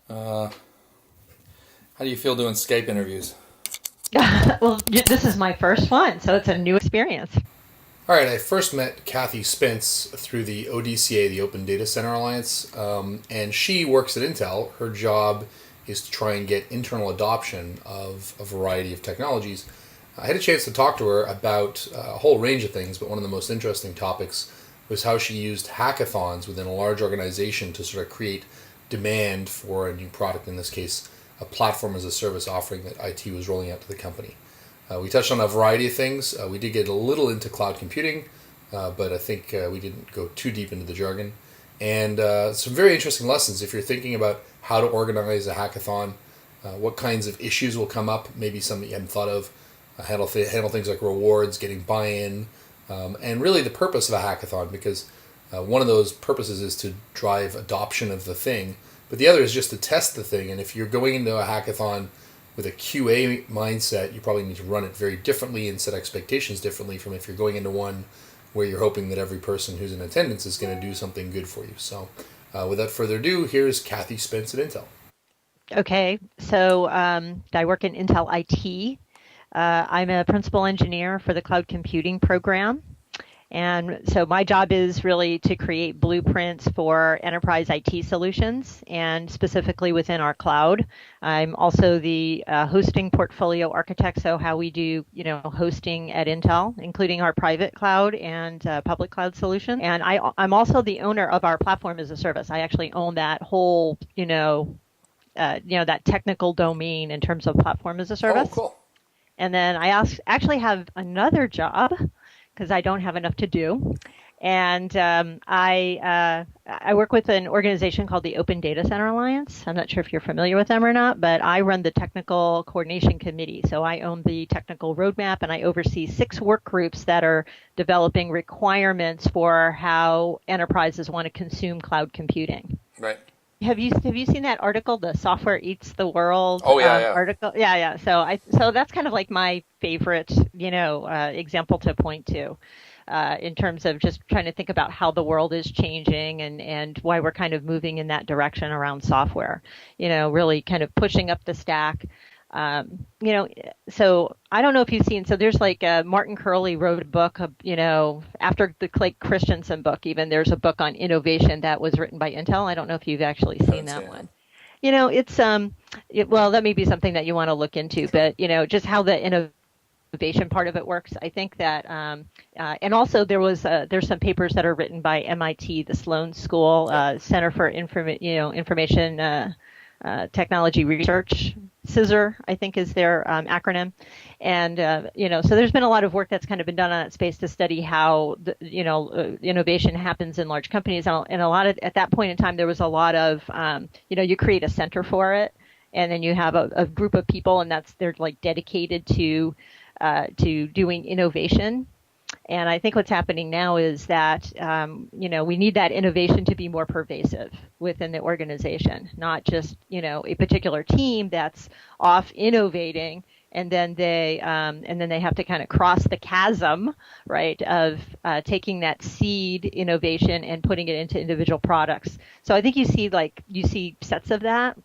Uh, how do you feel doing Skype interviews? Well, this is my first one, so it's a new experience. All right, I first met Cathy Spence through the ODCA, the Open Data Center Alliance, and she works at Intel. Her job is to try and get internal adoption of a variety of technologies. I had a chance to talk to her about a whole range of things, but one of the most interesting topics was how she used hackathons within a large organization to sort of create demand for a new product, in this case, a platform as a service offering that IT was rolling out to the company. We touched on a variety of things. We did get a little into cloud computing, but I think we didn't go too deep into the jargon. And some very interesting lessons if you're thinking about how to organize a hackathon, what kinds of issues will come up, maybe some that you hadn't thought of, handle things like rewards, getting buy-in, and really the purpose of a hackathon, because one of those purposes is to drive adoption of the thing, but the other is just to test the thing. And if you're going into a hackathon with a QA mindset, you probably need to run it very differently and set expectations differently from if you're going into one where you're hoping that every person who's in attendance is going to do something good for you. So, without further ado, here's Cathy Spence at Intel. Okay, so I work in Intel IT. I'm a principal engineer for the cloud computing program. And so my job is really to create blueprints for enterprise IT solutions and specifically within our cloud. I'm also the hosting portfolio architect, so how we do, hosting at Intel, including our private cloud and public cloud solution. And I'm also the owner of our platform as a service. I actually own that whole, that technical domain in terms of platform as a Oh, service. cool. And then actually have another job because I don't have enough to do. And I work with an organization called the Open Data Center Alliance. I'm not sure if you're familiar with them or not, but I run the technical coordination committee. So I own the technical roadmap and I oversee 6 work groups that are developing requirements for how enterprises want to consume cloud computing. Right. Have you seen that article, "The Software Eats the World" Oh, yeah, yeah. article? Yeah, yeah. So that's kind of like my favorite, example to point to, in terms of just trying to think about how the world is changing and why we're kind of moving in that direction around software. Really kind of pushing up the stack. So I don't know if you've seen, so there's like Martin Curley wrote a book, after the Clay Christensen book, even there's a book on innovation that was written by Intel. I don't know if you've actually I seen haven't seen that it. one. It's, well, that may be something that you want to look into, Sure. but, just how the innovation part of it works. I think that, and also there's some papers that are written by MIT, the Sloan School, Yep. Center for Information, Technology Research, CISR, I think is their acronym. And, so there's been a lot of work that's kind of been done on that space to study how, innovation happens in large companies. And a lot of, at that point in time, there was a lot of, you create a center for it. And then you have a group of people and they're like dedicated to doing innovation. And I think what's happening now is that, we need that innovation to be more pervasive within the organization, not just, a particular team that's off innovating and then they have to kind of cross the chasm, right, of taking that seed innovation and putting it into individual products. So I think you see sets of that,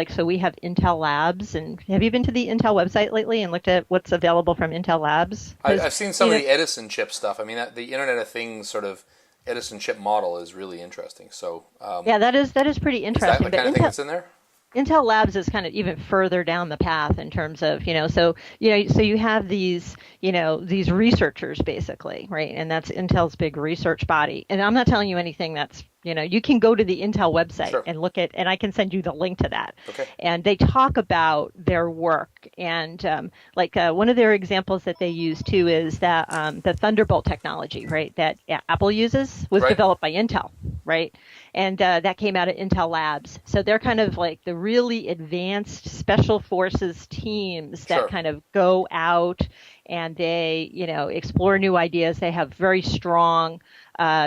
so we have Intel Labs. And have you been to the Intel website lately and looked at what's available from Intel Labs? I've seen some of the Edison chip stuff. I mean, the Internet of Things sort of Edison chip model is really interesting. So, Yeah, that is pretty is that interesting. the But kind of thing that's in there? Intel Labs is kind of even further down the path in terms of, so you have these researchers basically, right? And that's Intel's big research body. And I'm not telling you anything that's, you can go to the Intel website Sure. and look at, and I can send you the link to that. Okay. And they talk about their work. And one of their examples that they use too is that the Thunderbolt technology, right, that Apple uses was Right. developed by Intel, right? And that came out of Intel Labs. So they're kind of like the really advanced special forces teams that Sure. kind of go out and they, explore new ideas. They have very strong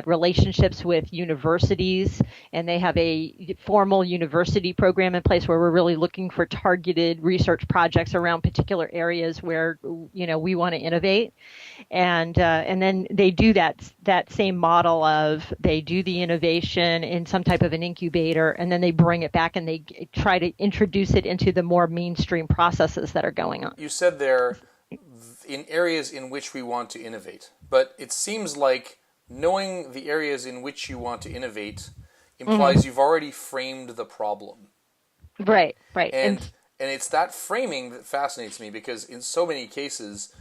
relationships with universities, and they have a formal university program in place where we're really looking for targeted research projects around particular areas where we want to innovate. And then they do that same model of they do the innovation in some type of an incubator, and then they bring it back and they try to introduce it into the more mainstream processes that are going on. You said there, in areas in which we want to innovate, but it seems like knowing the areas in which you want to innovate implies you've already framed the problem. Right. And it's that framing that fascinates me, because in so many cases,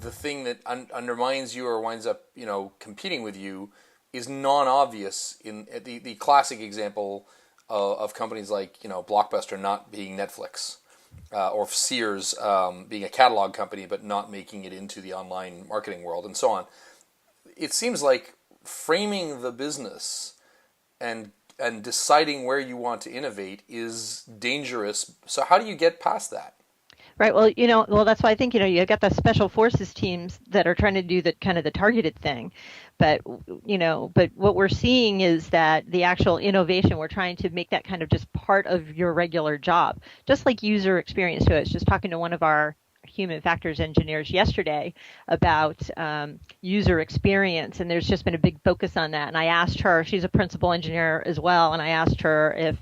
the thing that undermines you or winds up, competing with you is non-obvious. In the classic example of companies like, Blockbuster not being Netflix, or Sears being a catalog company but not making it into the online marketing world, and so on. It seems like framing the business and deciding where you want to innovate is dangerous. So how do you get past that? Right. Well, that's why I think, you got the special forces teams that are trying to do the kind of the targeted thing. But what we're seeing is that the actual innovation, we're trying to make that kind of just part of your regular job, just like user experience. So I was just talking to one of our human factors engineers yesterday about user experience, and there's just been a big focus on that. And I asked her, she's a principal engineer as well, and I asked her if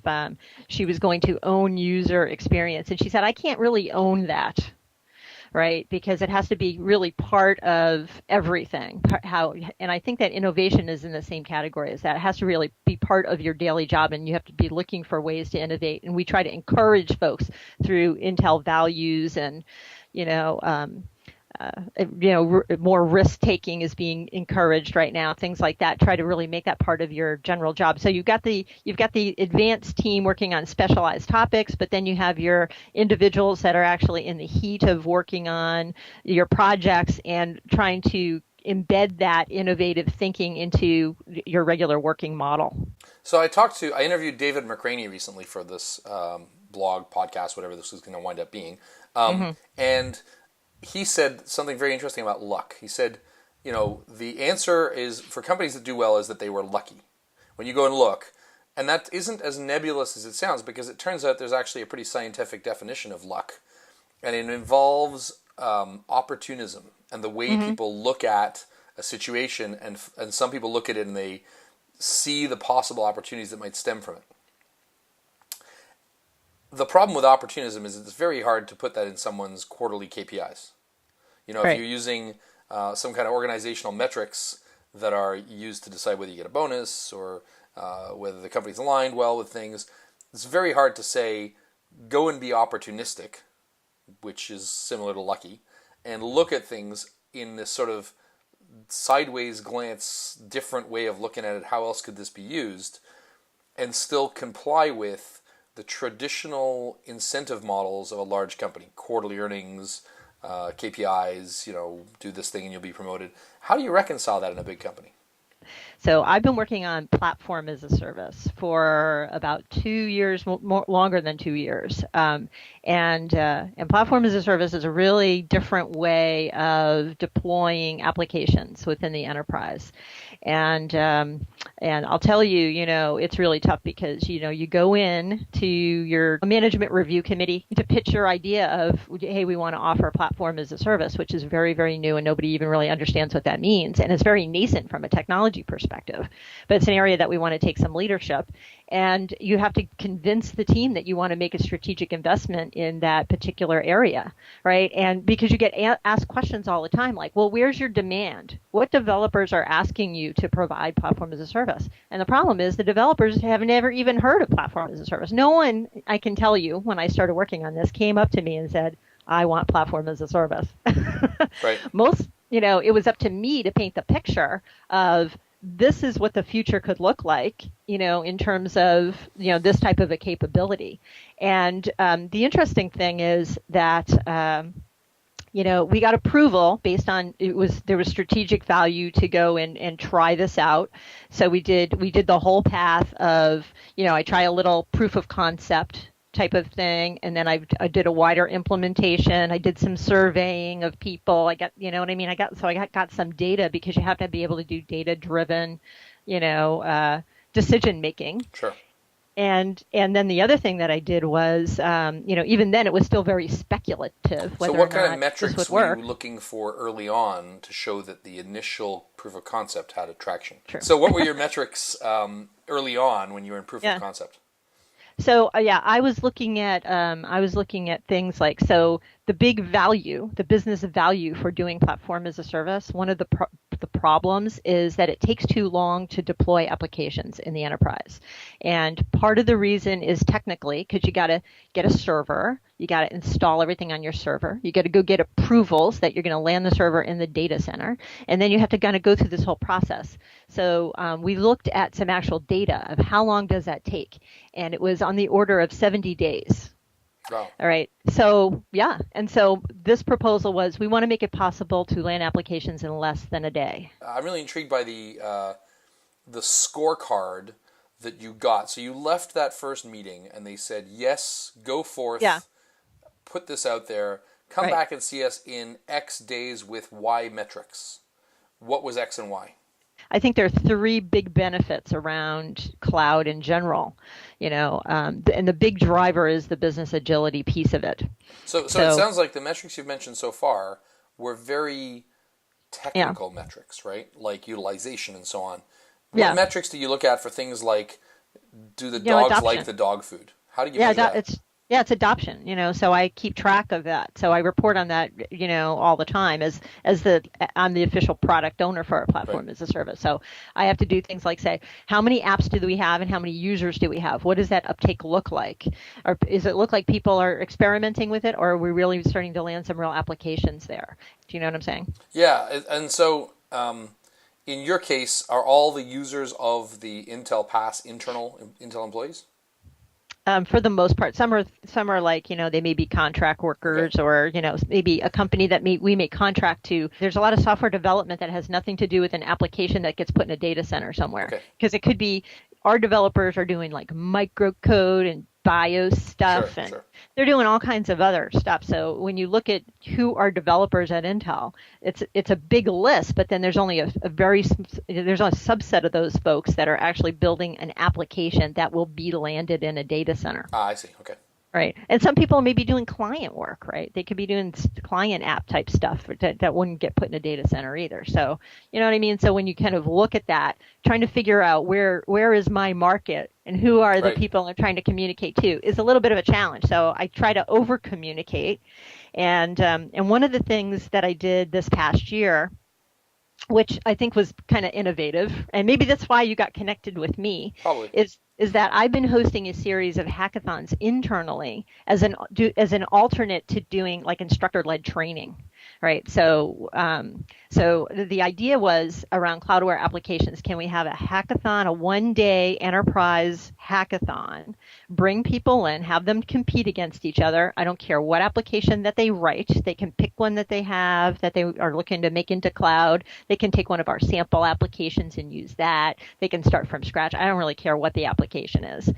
she was going to own user experience, and she said, I can't really own that, right? Because it has to be really part of everything. And I think that innovation is in the same category as that. It has to really be part of your daily job, and you have to be looking for ways to innovate. And we try to encourage folks through Intel values and more risk taking is being encouraged right now. Things like that. Try to really make that part of your general job. So you've got the advanced team working on specialized topics, but then you have your individuals that are actually in the heat of working on your projects and trying to embed that innovative thinking into your regular working model. So I interviewed David McRaney recently for this blog, podcast, whatever this is going to wind up being. And he said something very interesting about luck. He said, the answer is for companies that do well is that they were lucky. When you go and look, and that isn't as nebulous as it sounds, because it turns out there's actually a pretty scientific definition of luck, and it involves opportunism and the way people look at a situation, and some people look at it and they see the possible opportunities that might stem from it. The problem with opportunism is it's very hard to put that in someone's quarterly KPIs. Right. If you're using some kind of organizational metrics that are used to decide whether you get a bonus or whether the company's aligned well with things, it's very hard to say, go and be opportunistic, which is similar to lucky, and look at things in this sort of sideways glance, different way of looking at it. How else could this be used? And still comply with the traditional incentive models of a large company, quarterly earnings, KPIs, do this thing and you'll be promoted. How do you reconcile that in a big company? So I've been working on platform as a service for about 2 years, longer than 2 years. And platform as a service is a really different way of deploying applications within the enterprise. And I'll tell you, it's really tough because, you go in to your management review committee to pitch your idea of, hey, we want to offer a platform as a service, which is very, very new and nobody even really understands what that means. And it's very nascent from a technology perspective, but it's an area that we want to take some leadership. And you have to convince the team that you want to make a strategic investment in that particular area, right? And because you get asked questions all the time, like, well, where's your demand? What developers are asking you to provide platform as a service? And the problem is the developers have never even heard of platform as a service. No one, I can tell you, when I started working on this, came up to me and said, I want platform as a service. Right. It was up to me to paint the picture of this is what the future could look like, in terms of, this type of a capability. And the interesting thing is that, we got approval based on there was strategic value to go and try this out. So we did the whole path of, I try a little proof of concept type of thing, and then I did a wider implementation. I did some surveying of people. I got, you know what I mean? I got some data, because you have to be able to do data driven, you know, decision making. Sure. And then the other thing that I did was, even then it was still very speculative So whether or what kind of not this metrics would were work. you looking for early on to show that the initial proof of concept had a traction? True. So what were your metrics early on when you were in proof of Yeah. concept? So yeah, I was looking at things like, so the big value, the business value for doing platform as a service. One of the problems is that it takes too long to deploy applications in the enterprise, and part of the reason is technically because you got to get a server, you got to install everything on your server, you got to go get approvals that you're going to land the server in the data center, and then you have to kind of go through this whole process. So we looked at some actual data of how long does that take, and it was on the order of 70 days. Wow. All right. So, yeah. And so this proposal was, we want to make it possible to land applications in less than a day. I'm really intrigued by the scorecard that you got. So you left that first meeting and they said, yes, go forth, Yeah. put this out there, come Right. back and see us in X days with Y metrics. What was X and Y? I think there are three big benefits around cloud in general, and the big driver is the business agility piece of it. So it So, sounds like the metrics you've mentioned so far were very yeah, technical metrics, right? Like utilization and so on. What yeah, metrics do you look at for things like, do the you know, dogs like adoption. the dog food? How do you Yeah, measure that? it's adoption, so I keep track of that. So I report on that, all the time I'm the official product owner for our Right. platform as a service. So I have to do things like say, how many apps do we have and how many users do we have? What does that uptake look like? Or does it look like people are experimenting with it, or are we really starting to land some real applications there? Do you know what I'm saying? Yeah, and so in your case, are all the users of the Intel Pass internal Intel employees? For the most part, some are like, they may be contract Okay. workers, or maybe a company that we may contract to. There's a lot of software development that has nothing to do with an application that gets put in a data center somewhere, Okay. because it could be our developers are doing like microcode and BIOS Sure. stuff, and Sure. they're doing all kinds of other stuff. So when you look at who are developers at Intel, it's a big list, but then there's only there's a subset of those folks that are actually building an application that will be landed in a data center. Ah, I see. Okay. Right. And some people may be doing client work, right? They could be doing client app type stuff that wouldn't get put in a data center either. So, you know what I mean? So when you kind of look at that, trying to figure out where is my market and who are the Right. people I'm trying to communicate to is a little bit of a challenge. So I try to over communicate. And one of the things that I did this past year, which I think was kind of innovative, and maybe that's why you got connected with me, Probably. is that I've been hosting a series of hackathons internally as an alternate to doing like instructor-led training, right? So the idea was around cloud-aware applications. Can we have a hackathon, a one-day enterprise hackathon, bring people in, have them compete against each other? I don't care what application that they write. They can pick one that they have that they are looking to make into cloud. They can take one of our sample applications and use that. They can start from scratch. I don't really care what the application is.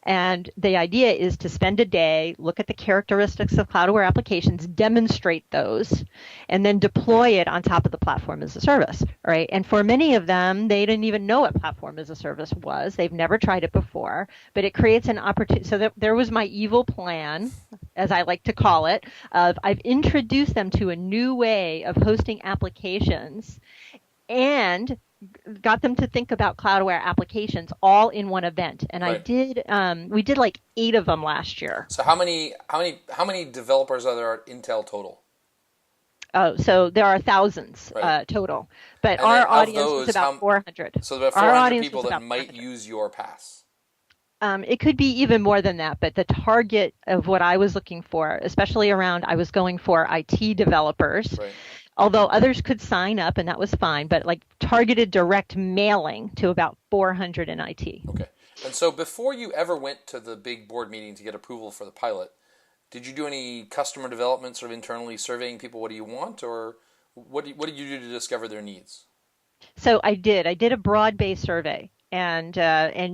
And the idea is to spend a day, look at the characteristics of cloud-aware applications, demonstrate those, and then deploy it on top of the platform as a service, right? And for many of them, they didn't even know what platform as a service was. They've never tried it before, but it creates an opportunity. So there was my evil plan, as I like to call it, of I've introduced them to a new way of hosting applications and got them to think about cloud-aware applications all in one event. And Right. we did like 8 of them last year. So how many developers are there at Intel total? Oh, so there are thousands Right. total, but And then our of audience was those, about 400. so there are Our 400 audience people was that about might 400. use your pass. It could be even more than that, but the target of what I was looking for, especially around, I was going for IT developers, Right. although others could sign up and that was fine, but like targeted direct mailing to about 400 in IT. Okay. And so before you ever went to the big board meeting to get approval for the pilot, did you do any customer development, sort of internally surveying people? What do you want, or what did you do to discover their needs? So I did a broad-based survey, and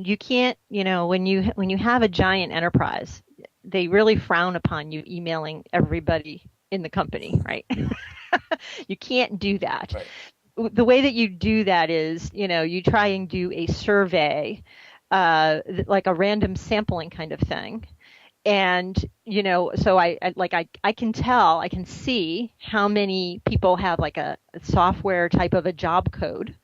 you can't, when you have a giant enterprise, they really frown upon you emailing everybody in the company, right? You can't do that. Right. The way that you do that is, you try and do a survey, like a random sampling kind of thing. And, so I can tell, I can see how many people have like a software type of a job code,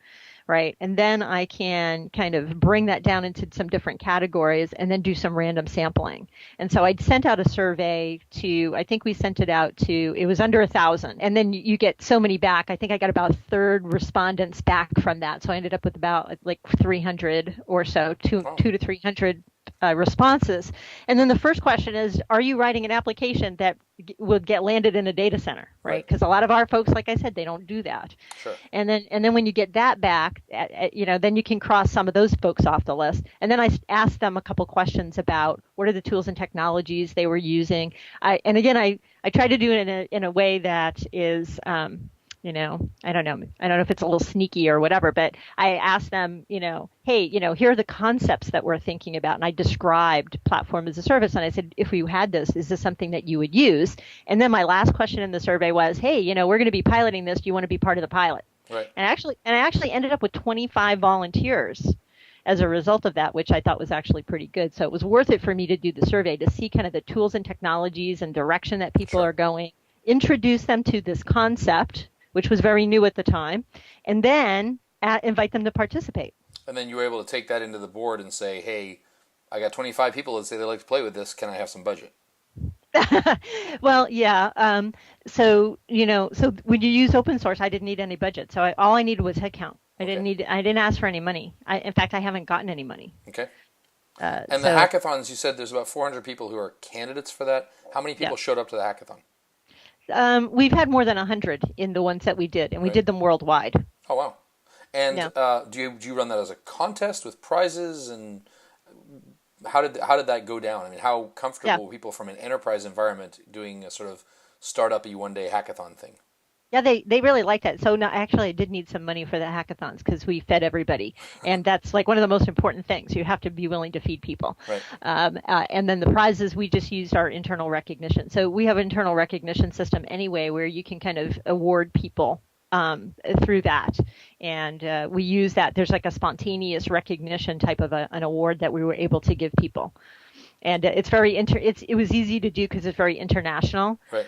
right? And then I can kind of bring that down into some different categories and then do some random sampling. And so I sent out a survey to, I think we sent it out to, it was under 1,000. And then you get so many back. I think I got about a third respondents back from that. So I ended up with about like 300 or so, Oh, two to 300 responses. And then the first question is, are you writing an application that would get landed in a data center, right? right. Because a lot of our folks, like I said, they don't do that. Sure. And then when you get that back, then you can cross some of those folks off the list. And then I asked them a couple questions about what are the tools and technologies they were using. I try to do it in a way that is, I don't know. I don't know if it's a little sneaky or whatever, but I asked them, hey, here are the concepts that we're thinking about. And I described platform as a service. And I said, if you had this, is this something that you would use? And then my last question in the survey was, hey, we're going to be piloting this. Do you want to be part of the pilot? Right. And I actually ended up with 25 volunteers as a result of that, which I thought was actually pretty good. So it was worth it for me to do the survey to see kind of the tools and technologies and direction that people Sure. are going, introduce them to this concept, which was very new at the time, and then invite them to participate. And then you were able to take that into the board and say, hey, I got 25 people that say they like to play with this. Can I have some budget? Well, yeah. So when you use open source, I didn't need any budget. So all I needed was headcount. Okay. I didn't ask for any money. In fact, I haven't gotten any money. Okay. And the So hackathons, you said there's about 400 people who are candidates for that. How many yeah, people showed up to the hackathon? we've had more than 100 in the ones that we did, and we Right. did them worldwide. Oh, wow. And Yeah. do you run that as a contest with prizes, and how did that go down? I mean, how Yeah. comfortable were people from an enterprise environment doing a sort of startup-y one-day hackathon thing? Yeah, they really liked that. So no, actually, I did need some money for the hackathons because we fed everybody, and that's like one of the most important things. You have to be willing to feed people. Right. And then the prizes, we just used our internal recognition. So we have an internal recognition system anyway, where you can kind of award people through that, and we use that. There's like a spontaneous recognition type of an award that we were able to give people, and it's it was easy to do because it's very international. Right.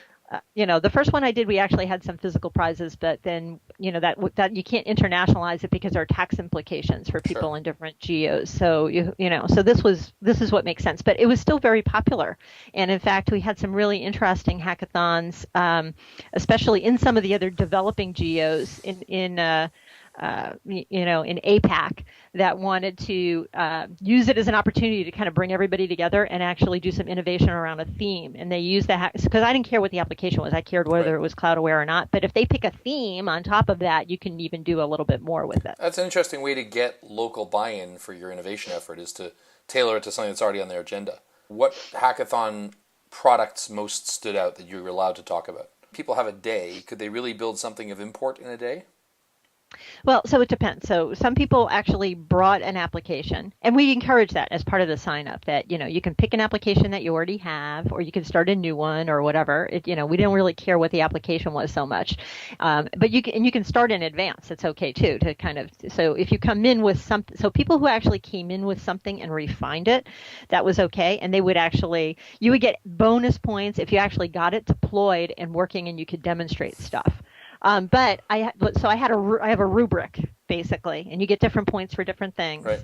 The first one I did, we actually had some physical prizes, but then, that you can't internationalize it because there are tax implications for Sure. people in different geos. So, so this is what makes sense, but it was still very popular. And in fact, we had some really interesting hackathons, especially in some of the other developing geos in APAC that wanted to use it as an opportunity to kind of bring everybody together and actually do some innovation around a theme. And they used that because I didn't care what the application was. I cared whether Right. it was cloud aware or not. But if they pick a theme on top of that, you can even do a little bit more with it. That's an interesting way to get local buy-in for your innovation effort, is to tailor it to something that's already on their agenda. What hackathon products most stood out that you were allowed to talk about? People have a day. Could they really build something of import in a day? Well, so it depends. So some people actually brought an application, and we encourage that as part of the sign up that, you can pick an application that you already have, or you can start a new one or whatever. We don't really care what the application was so much. But you can start in advance. It's okay too, to kind of, so if you come in with something, so people who actually came in with something and refined it, that was okay. And you would get bonus points if you actually got it deployed and working and you could demonstrate stuff. But I have a rubric basically, and you get different points for different things. Right.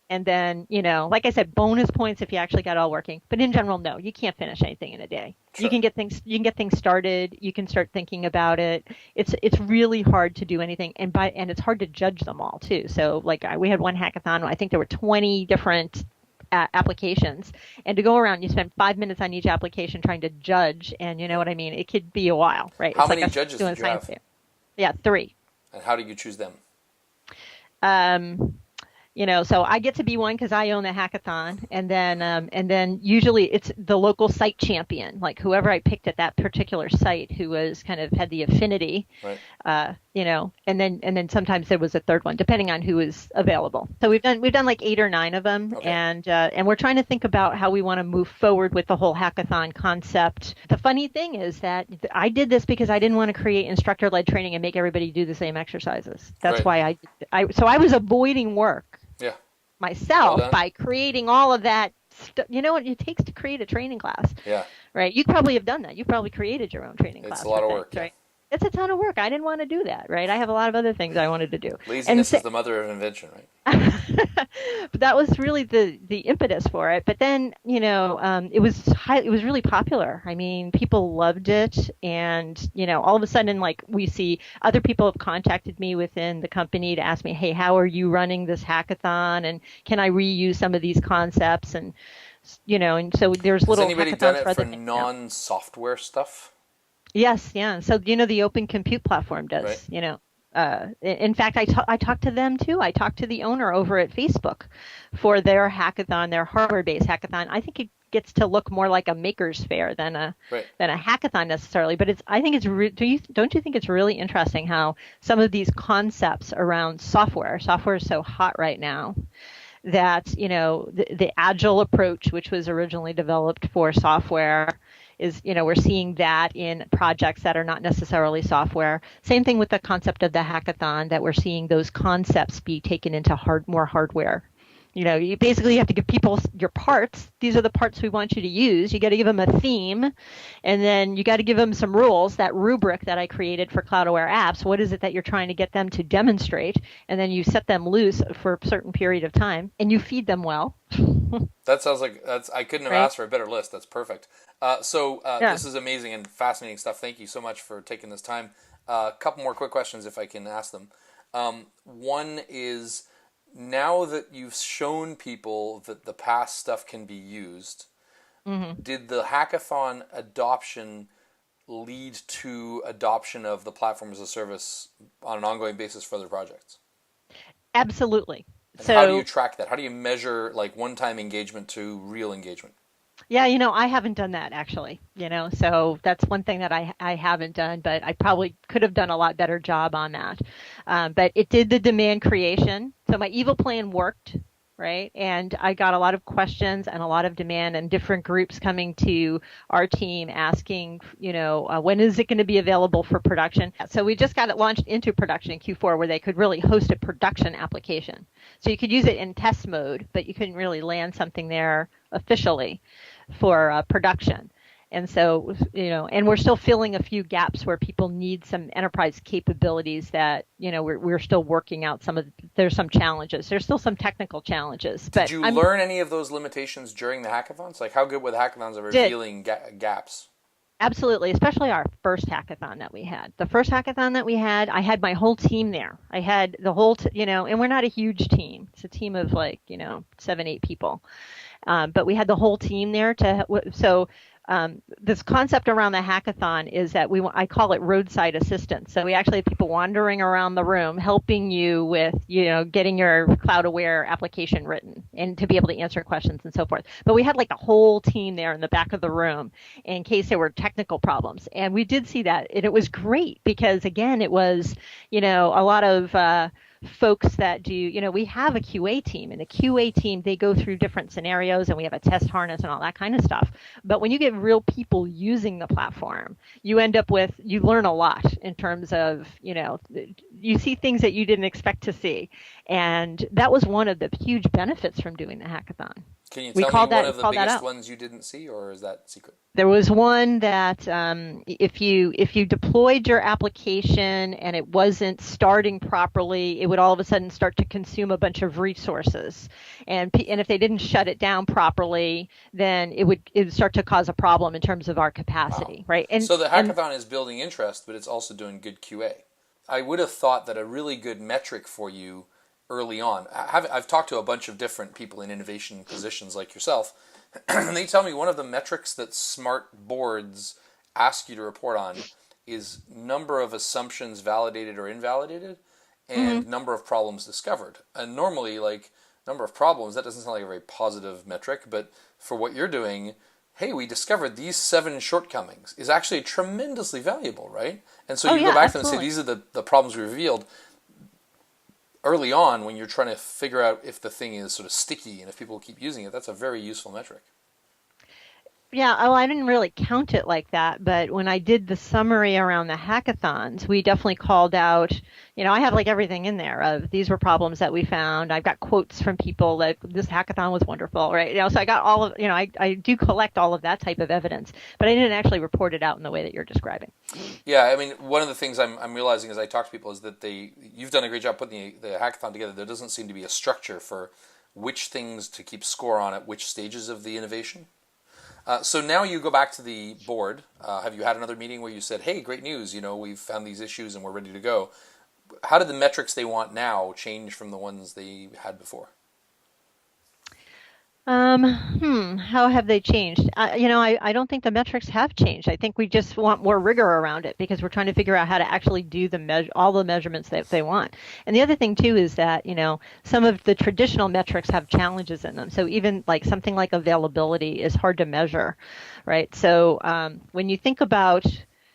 And then, like I said, bonus points if you actually got it all working. But in general, no, you can't finish anything in a day. Sure. You can get things started. You can start thinking about it. It's really hard to do anything, and it's hard to judge them all too. So like we had one hackathon. I think there were 20 different applications, and to go around, you spend 5 minutes on each application trying to judge, and you know what I mean. It could be a while, right? How It's many like us judges doing did you science have? fair. Yeah, 3. And how do you choose them? Um, So I get to be one because I own the hackathon, and then usually it's the local site champion, like whoever I picked at that particular site who was kind of had the affinity, Right. and then sometimes there was a third one depending on who was available. So we've done like 8 or 9 of them, Okay. and we're trying to think about how we want to move forward with the whole hackathon concept. The funny thing is that I did this because I didn't want to create instructor-led training and make everybody do the same exercises. That's Right. why I was avoiding work Yeah. Well myself done. by creating all of that. You know what it takes to create a training class, Yeah. right? You probably have done that. You probably created your own training It's class a for lot of things, work. Yeah. right? It's a ton of work. I didn't want to do that, right? I have a lot of other things I wanted to do, and Laziness so, is the mother of invention, right? but that was really the impetus for it. But then, it was really popular. I mean, people loved it, and all of a sudden, like we see other people have contacted me within the company to ask me, "Hey, how are you running this hackathon? And can I reuse some of these concepts?" And so there's Has little anybody done hackathons it for for other things now. non-software stuff? Yes, yeah. So the Open Compute platform Right. does. In fact, I talked to them too. I talked to the owner over at Facebook for their hackathon, their hardware-based hackathon. I think it gets to look more like a makers fair Right. than a hackathon necessarily. But I think don't you think it's really interesting how some of these concepts around software is so hot right now that the agile approach, which was originally developed for software, is we're seeing that in projects that are not necessarily software. Same thing with the concept of the hackathon, that we're seeing those concepts be taken into more hardware. You basically have to give people your parts. These are the parts we want you to use. You got to give them a theme, and then you got to give them some rules. That rubric that I created for cloud-aware apps. What is it that you're trying to get them to demonstrate? And then you set them loose for a certain period of time, and you feed them well, That sounds like that's. I couldn't have right? asked for a better list. That's perfect. Yeah. This is amazing and fascinating stuff. Thank you so much for taking this time. A couple more quick questions, if I can ask them. One is, now that you've shown people that the past stuff can be used, Hmm. did the hackathon adoption lead to adoption of the platform as a service on an ongoing basis for other projects? Absolutely. And how do you So track that? How do you measure like one-time engagement to real engagement? yeah, I haven't done that actually, so that's one thing that I haven't done, but I probably could have done a lot better job on that. But it did the demand creation. So my evil plan worked, right? And I got a lot of questions and a lot of demand, and different groups coming to our team asking, when is it going to be available for production? So we just got it launched into production in Q4, where they could really host a production application. So you could use it in test mode, but you couldn't really land something there officially for production. And so, and we're still filling a few gaps where people need some enterprise capabilities that, we're still working out there's some challenges. There's still some technical challenges, Did but you I'm learn any of those limitations during the hackathons? Like, how good were the hackathons at did revealing gaps? absolutely, especially our first hackathon that we had. The first hackathon that we had, I had my whole team there. I had the whole, and we're not a huge team. It's a team of like, 7, 8 people. But we had the whole team there this concept around the hackathon is that I call it roadside assistance. So we actually have people wandering around the room helping you with, getting your cloud aware application written and to be able to answer questions and so forth. But we had like a whole team there in the back of the room in case there were technical problems. And we did see that. And it was great because, again, it was, a lot of folks that we have a QA team, and the QA team, they go through different scenarios, and we have a test harness and all that kind of stuff. But when you get real people using the platform, you learn a lot in terms of, you see things that you didn't expect to see. And that was one of the huge benefits from doing the hackathon. Can you We tell me called one that of the called that biggest out. ones you didn't see, or is that secret? There was one that if you deployed your application and it wasn't starting properly, it would all of a sudden start to consume a bunch of resources, and if they didn't shut it down properly, then it would start to cause a problem in terms of our Wow. capacity, right? And So the and hackathon is building interest, but it's also doing good QA. I would have thought that a really good metric for you early on. I've talked to a bunch of different people in innovation positions like yourself, and they tell me one of the metrics that smart boards ask you to report on is number of assumptions validated or invalidated, mhm, and number of problems discovered. And normally, like number of problems, that doesn't sound like a very positive metric, but for what you're doing, hey, we discovered these 7 shortcomings is actually tremendously valuable, right? And so Oh you go yeah, back to them and say, absolutely. these are the problems we revealed early on when you're trying to figure out if the thing is sort of sticky and if people keep using it. That's a very useful metric. Yeah, well, I didn't really count it like that, but when I did the summary around the hackathons, we definitely called out, I have like everything in there of these were problems that we found. I've got quotes from people that this hackathon was wonderful, right? So I got all of, I do collect all of that type of evidence, but I didn't actually report it out in the way that you're describing. Yeah, I mean, one of the things I'm realizing as I talk to people is that you've done a great job putting the hackathon together. There doesn't seem to be a structure for which things to keep score on at which stages of the innovation. So now you go back to the board. Have you had another meeting where you said, hey, great news, we've found these issues and we're ready to go? How did the metrics they want now change from the ones they had before? How have they changed? I don't think the metrics have changed. I think we just want more rigor around it because we're trying to figure out how to actually do all the measurements that they want. And the other thing too is that, some of the traditional metrics have challenges in them. So even like something like availability is hard to measure, right? So when you think about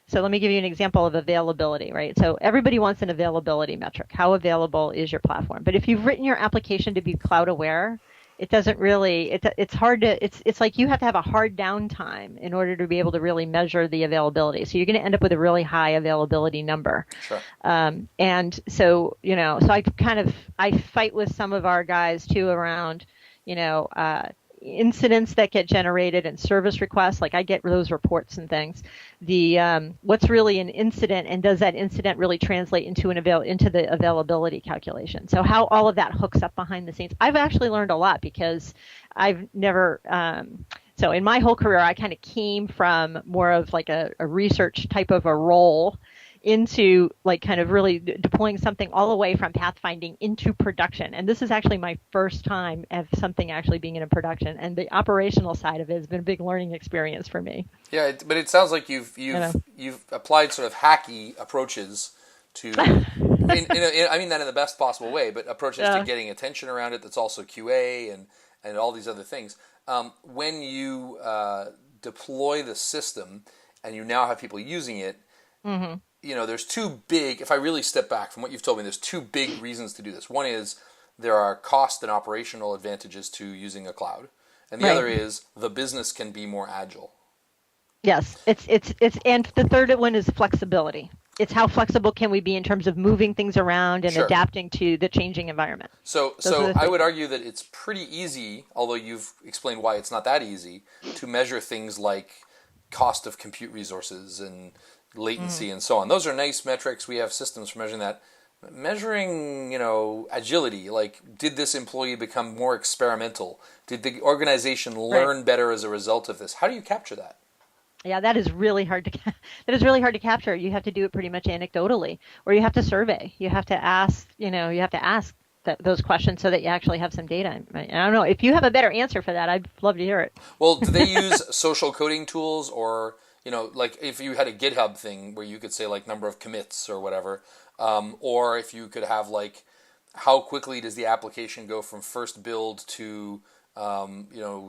so let me give you an example of availability, right? So everybody wants an availability metric. How available is your platform? But if you've written your application to be cloud aware, it doesn't really it's hard to it's like you have to have a hard downtime in order to be able to really measure the availability, so you're going to end up with a really high availability number. Sure. And so I fight with some of our guys too around incidents that get generated and service requests. Like I get those reports and things. The what's really an incident, and does that incident really translate into into the availability calculation? So how all of that hooks up behind the scenes. I've actually learned a lot because I've never. So in my whole career, I kind of came from more of like a research type of a role into like kind of really deploying something all the way from pathfinding into production. And this is actually my first time of something actually being in a production. And the operational side of it has been a big learning experience for me. Yeah, but it sounds like you've applied sort of hacky approaches to. I mean that in the best possible way, but approaches to getting attention around it. That's also QA and all these other things. When you deploy the system and you now have people using it. Mm-hmm. There's two big, if I really step back from what you've told me, there's two big reasons to do this. One is there are cost and operational advantages to using a cloud. And the other is the business can be more agile. Yes, it's and the third one is flexibility. It's how flexible can we be in terms of moving things around and adapting to the changing environment. So I would argue that it's pretty easy, although you've explained why it's not that easy, to measure things like cost of compute resources and latency and so on. Those are nice metrics. We have systems for measuring that. Measuring, agility, like did this employee become more experimental? Did the organization learn better as a result of this? How do you capture that? Yeah, that is really hard to capture. You have to do it pretty much anecdotally, or you have to survey. You have to ask, those questions so that you actually have some data. I don't know if you have a better answer for that. I'd love to hear it. Well, do they use social coding tools, or like if you had a GitHub thing where you could say like number of commits or whatever, or if you could have like how quickly does the application go from first build to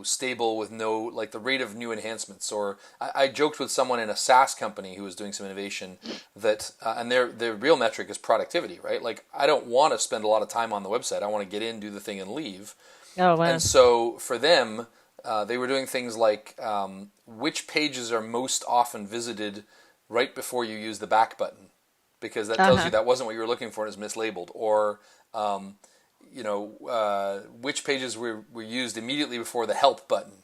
stable with no, like the rate of new enhancements. Or I joked with someone in a SaaS company who was doing some innovation that, and their real metric is productivity, right? Like I don't want to spend a lot of time on the website. I want to get in, do the thing, and leave. Oh, wow. And so for them, they were doing things like which pages are most often visited right before you use the back button, because that tells you that wasn't what you were looking for and is mislabeled. Or which pages were used immediately before the help button.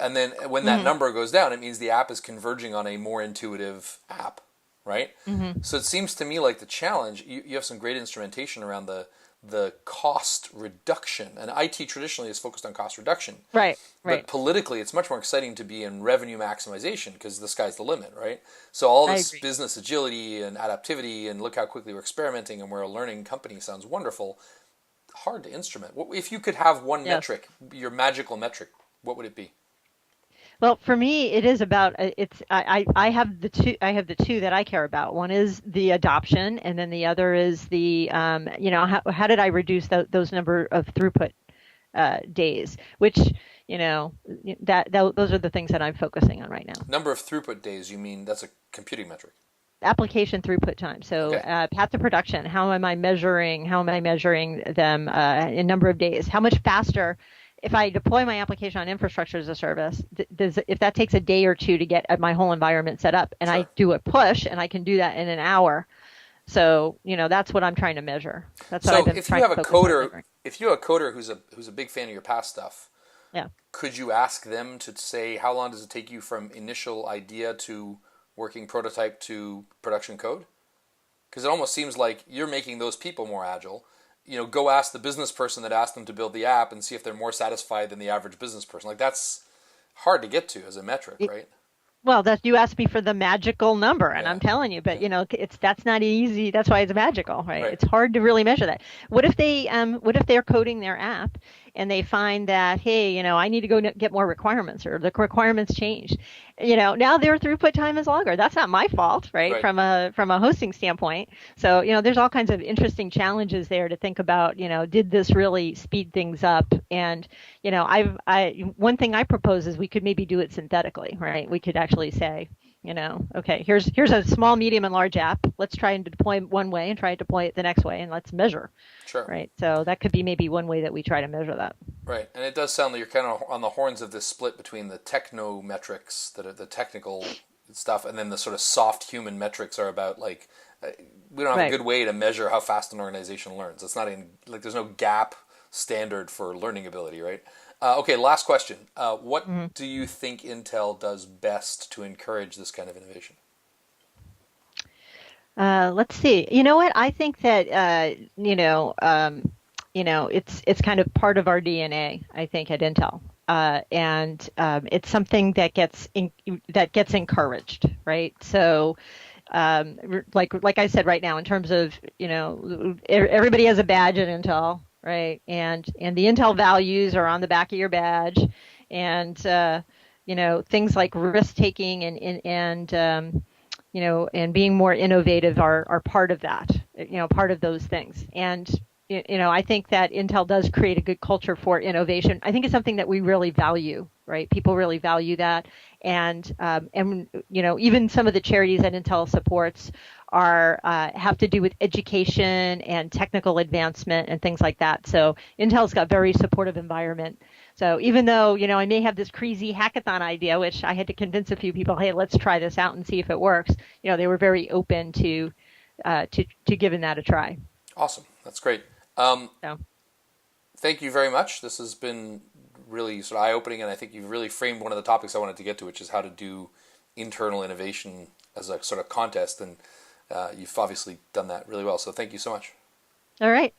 And then when that number goes down, it means the app is converging on a more intuitive app, right? Mm-hmm. So it seems to me like the challenge, you have some great instrumentation around the cost reduction. And IT traditionally is focused on cost reduction. Right. But politically, it's much more exciting to be in revenue maximization because the sky's the limit, right? So all this business agility and adaptivity and look how quickly we're experimenting and we're a learning company sounds wonderful. Hard to instrument. If you could have one metric, your magical metric, what would it be? Well, for me, it is about I have the two that I care about. One is the adoption, and then the other is the how did I reduce those number of throughput days, which those are the things that I'm focusing on right now. Number of throughput days, you mean that's a computing metric? Application throughput time. So Okay. path to production. How am I measuring? How am I measuring them in number of days? How much faster? If I deploy my application on infrastructure as a service, if that takes a day or two to get my whole environment set up, and I Sure. do a push, and I can do that in an hour. So that's what I'm trying to measure. That's what I've So been if you trying have to a focus on coder, measuring. if you have a coder who's a big fan of your past stuff, Yeah. could you ask them to say how long does it take you from initial idea to working prototype to production code? Because it almost seems like you're making those people more agile. Go ask the business person that asked them to build the app and see if they're more satisfied than the average business person. Like that's hard to get to as a metric, right? Well, that you asked me for the magical number, and Yeah. I'm telling you, but Yeah. that's not easy. That's why it's magical, right? Right. It's hard to really measure that. What if they're coding their app and they find that, hey, I need to go get more requirements, or the requirements changed. Now their throughput time is longer. That's not my fault, right? Right. From a hosting standpoint. So, there's all kinds of interesting challenges there to think about, did this really speed things up? And one thing I propose is we could maybe do it synthetically, right? We could actually say, okay, here's a small, medium, and large app. Let's try and deploy one way and try to deploy it the next way, and let's measure, Sure. right? So that could be maybe one way that we try to measure that. Right. And it does sound like you're kind of on the horns of this split between the techno metrics that are the technical stuff, and then the sort of soft human metrics are about like we don't have Right. a good way to measure how fast an organization learns. It's not in like there's no gap standard for learning ability, right? Okay, last question. What do you think Intel does best to encourage this kind of innovation? Let's see. You know what? I think that it's kind of part of our DNA. I think at Intel, and it's something that gets encouraged, right? So, like I said right now, in terms of everybody has a badge at Intel, right? And the Intel values are on the back of your badge, and things like risk taking and being more innovative are part of that, part of those things. And, I think that Intel does create a good culture for innovation. I think it's something that we really value, right? People really value that. And even some of the charities that Intel supports have to do with education and technical advancement and things like that. So Intel's got very supportive environment. So even though, I may have this crazy hackathon idea, which I had to convince a few people, hey, let's try this out and see if it works. They were very open to giving that a try. Awesome. That's great. So Thank you very much. This has been really sort of eye-opening, and I think you've really framed one of the topics I wanted to get to, which is how to do internal innovation as a sort of contest, and you've obviously done that really well. So thank you so much. all right.